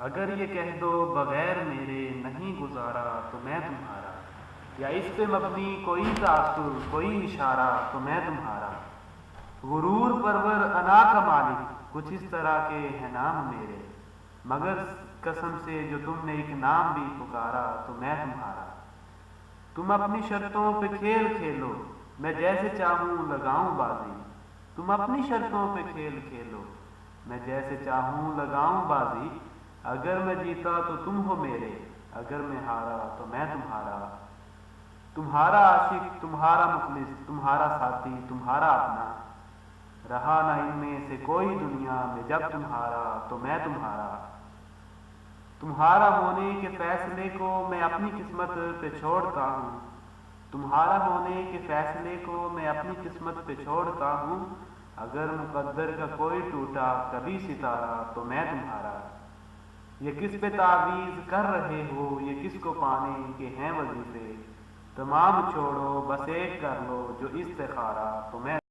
اگر یہ کہہ دو بغیر میرے نہیں گزارا تو میں تمہارا، یا اس پہ مبنی کوئی تاثر کوئی اشارہ تو میں تمہارا، غرور پرور انا کا مالک کچھ اس طرح کے ہیں نام میرے، مگر قسم سے جو تم نے ایک نام بھی پکارا تو میں تمہارا، تم اپنی شرطوں پہ کھیل کھیلو میں جیسے چاہوں لگاؤں بازی، تم اپنی شرطوں پہ کھیل کھیلو میں جیسے چاہوں لگاؤں بازی، اگر میں جیتا تو تم ہو میرے، اگر میں ہارا تو میں تمہارا، تمہارا عاشق تمہارا مخلص تمہارا ساتھی تمہارا اپنا، رہا نہ ان میں سے کوئی دنیا میں جب تمہارا تو میں تمہارا، تمہارا ہونے کے فیصلے کو میں اپنی قسمت پہ چھوڑتا ہوں، تمہارا ہونے کے فیصلے کو میں اپنی قسمت پہ چھوڑتا ہوں، اگر مقدر کا کوئی ٹوٹا کبھی ستارہ تو میں تمہارا، یہ کس پہ تعویذ کر رہے ہو یہ کس کو پانے کے ہیں وظیفے، تمام چھوڑو بس ایک کر لو جو استخارہ تو میں